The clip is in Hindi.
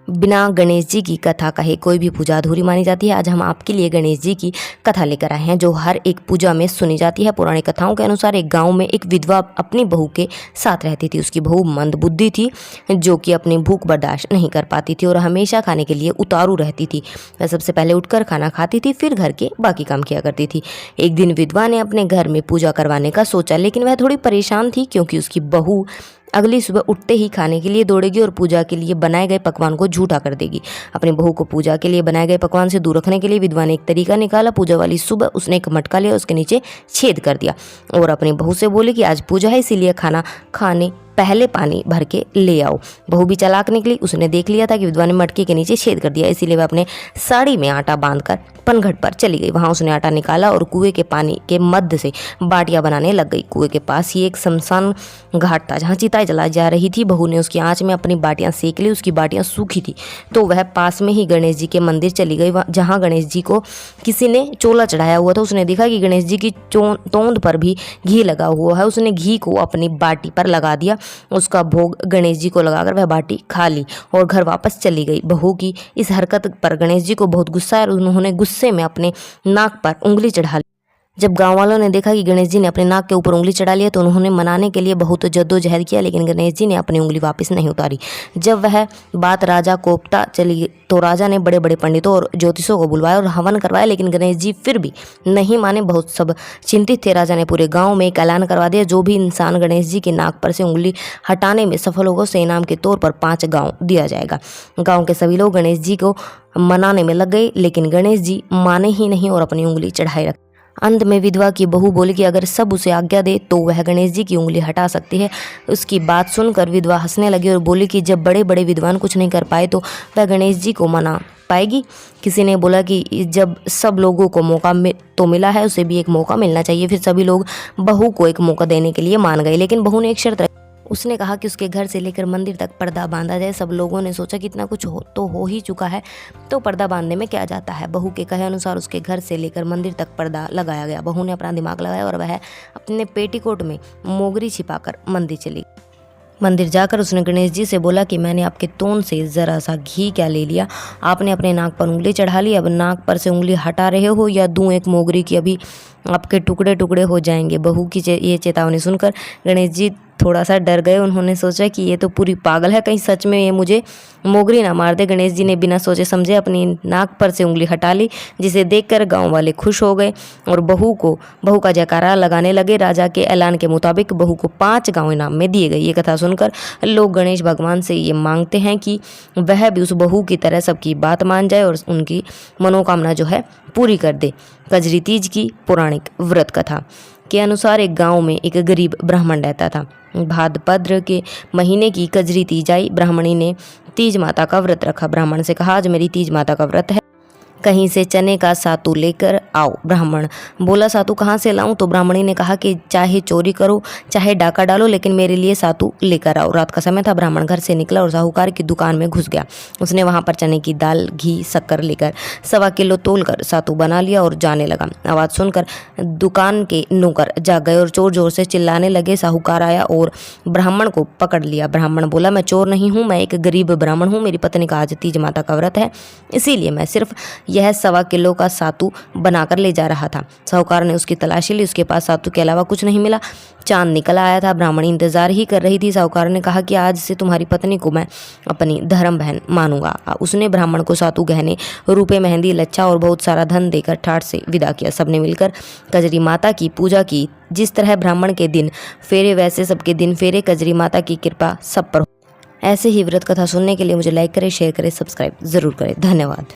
बिना गणेश जी की कथा कहे कोई भी पूजा अधूरी मानी जाती है। आज हम आपके लिए गणेश जी की कथा लेकर आए हैं जो हर एक पूजा में सुनी जाती है। पुरानी कथाओं के अनुसार एक गांव में एक विधवा अपनी बहू के साथ रहती थी। उसकी बहू मंदबुद्धि थी जो कि अपनी भूख बर्दाश्त नहीं कर पाती थी और हमेशा खाने के लिए उतारू रहती थी। वह सबसे पहले उठकर खाना खाती थी, फिर घर के बाकी काम किया करती थी। एक दिन विधवा ने अपने घर में पूजा करवाने का सोचा, लेकिन वह थोड़ी परेशान थी क्योंकि उसकी बहू अगली सुबह उठते ही खाने के लिए दौड़ेगी और पूजा के लिए बनाए गए पकवान को झूठा कर देगी। अपनी बहू को पूजा के लिए बनाए गए पकवान से दूर रखने के लिए विधवा ने एक तरीका निकाला। पूजा वाली सुबह उसने एक मटका लिया, उसके नीचे छेद कर दिया और अपनी बहू से बोली कि आज पूजा है, इसीलिए खाना खाने पहले पानी भर के ले आओ। बहू भी चालाक निकली, उसने देख लिया था कि विधवा ने मटके के नीचे छेद कर दिया, इसीलिए वह अपने साड़ी में आटा बांधकर पनघट पर चली गई। वहां उसने आटा निकाला और कुएं के पानी के मध्य से बाटियां बनाने लग गई। कुएं के पास ही एक शमशान घाट था जहां चिताएं जलाई जा रही थी। बहू ने उसकी आंच में अपनी बाटियां सेक ली। उसकी बाटियां सूखी थी तो वह पास में ही गणेश जी के मंदिर चली गई जहाँ गणेश जी को किसी ने चोला चढ़ाया हुआ था। उसने देखा कि गणेश जी की तोंद पर भी घी लगा हुआ है। उसने घी को अपनी बाटी पर लगा दिया, उसका भोग गणेश जी को लगाकर वह बाटी खा ली और घर वापस चली गई। बहू की इस हरकत पर गणेश जी को बहुत गुस्सा आया और उन्होंने गुस्से में अपने नाक पर उंगली चढ़ा ली। जब गांव वालों ने देखा कि गणेश जी ने अपने नाक के ऊपर उंगली चढ़ा लिया तो उन्होंने मनाने के लिए बहुत जद्दोजहद किया, लेकिन गणेश जी ने अपनी उंगली वापस नहीं उतारी। जब वह बात राजा को पता चली तो राजा ने बड़े बड़े पंडितों और ज्योतिषों को बुलवाया और हवन करवाया, लेकिन गणेश जी फिर भी नहीं माने। बहुत सब चिंतित थे। राजा ने पूरे गाँव में एक ऐलान करवा दिया, जो भी इंसान गणेश जी के नाक पर से उंगली हटाने में सफल होगा उसे इनाम के तौर पर 5 गाँव दिया जाएगा। गाँव के सभी लोग गणेश जी को मनाने में लग गए, लेकिन गणेश जी माने ही नहीं और अपनी उंगली चढ़ाए रखे। अंत में विधवा की बहू बोली कि अगर सब उसे आज्ञा दे तो वह गणेश जी की उंगली हटा सकती है। उसकी बात सुनकर विधवा हंसने लगी और बोली कि जब बड़े बड़े विद्वान कुछ नहीं कर पाए तो वह गणेश जी को मना पाएगी। किसी ने बोला कि जब सब लोगों को मौका तो मिला है, उसे भी एक मौका मिलना चाहिए। फिर सभी लोग बहू को एक मौका देने के लिए मान गए, लेकिन बहू ने एक शर्त रखी। उसने कहा कि उसके घर से लेकर मंदिर तक पर्दा बांधा जाए। सब लोगों ने सोचा कि इतना कुछ हो ही चुका है तो पर्दा बांधने में क्या जाता है। बहू के कहे अनुसार उसके घर से लेकर मंदिर तक पर्दा लगाया गया। बहू ने अपना दिमाग लगाया और वह अपने पेटीकोट में मोगरी छिपाकर मंदिर चली। मंदिर जाकर उसने गणेश जी से बोला कि मैंने आपके तोन से ज़रा सा घी क्या ले लिया, आपने अपने नाक पर उंगली चढ़ा ली, अब नाक पर से उंगली हटा रहे हो या दूं एक मोगरी की, अभी आपके टुकड़े टुकड़े हो जाएंगे। बहू की ये चेतावनी सुनकर गणेश जी थोड़ा सा डर गए। उन्होंने सोचा कि ये तो पूरी पागल है, कहीं सच में ये मुझे मोगरी ना मार दे। गणेश जी ने बिना सोचे समझे अपनी नाक पर से उंगली हटा ली, जिसे देखकर गांव वाले खुश हो गए और बहू का जयकारा लगाने लगे। राजा के ऐलान के मुताबिक बहू को 5 गांव इनाम में दिए गए। ये कथा सुनकर लोग गणेश भगवान से ये मांगते हैं कि वह भी उस बहू की तरह सबकी बात मान जाए और उनकी मनोकामना जो है पूरी कर दे। कजरी तीज की पौराणिक व्रत कथा के अनुसार एक गांव में एक गरीब ब्राह्मण रहता था। भाद्रपद के महीने की कजरी तीज आई। ब्राह्मणी ने तीज माता का व्रत रखा। ब्राह्मण से कहा, आज मेरी तीज माता का व्रत है, कहीं से चने का सातू लेकर आओ। ब्राह्मण बोला, सातू कहाँ से लाऊं? तो ब्राह्मणी ने कहा कि चाहे चोरी करो चाहे डाका डालो, लेकिन मेरे लिए सातू लेकर आओ। रात का समय था। ब्राह्मण घर से निकला और साहूकार की दुकान में घुस गया। उसने वहां पर चने की दाल, घी, शक्कर लेकर 1.25 किलो तोलकर सातू बना लिया और जाने लगा। आवाज़ सुनकर दुकान के नौकर जाग गए और जोर जोर से चिल्लाने लगे। साहूकार आया और ब्राह्मण को पकड़ लिया। ब्राह्मण बोला, मैं चोर नहीं हूँ, मैं एक गरीब ब्राह्मण हूँ। मेरी पत्नी का आज तीज माता का व्रत है, इसीलिए मैं सिर्फ यह 1.25 किलो का सातू बनाकर ले जा रहा था। साहूकार ने उसकी तलाशी ली, उसके पास सातू के अलावा कुछ नहीं मिला। चांद निकल आया था। ब्राह्मणी इंतजार ही कर रही थी। साहूकार ने कहा कि आज से तुम्हारी पत्नी को मैं अपनी धर्म बहन मानूंगा। उसने ब्राह्मण को सातू, गहने, रुपए, मेहंदी, लच्छा और बहुत सारा धन देकर ठाठ से विदा किया। सबने मिलकर कजरी माता की पूजा की। जिस तरह ब्राह्मण के दिन फेरे वैसे सबके दिन फेरे। कजरी माता की कृपा सब पर हो। ऐसे ही व्रत कथा सुनने के लिए मुझे लाइक करें, शेयर करें, सब्सक्राइब जरूर करें। धन्यवाद।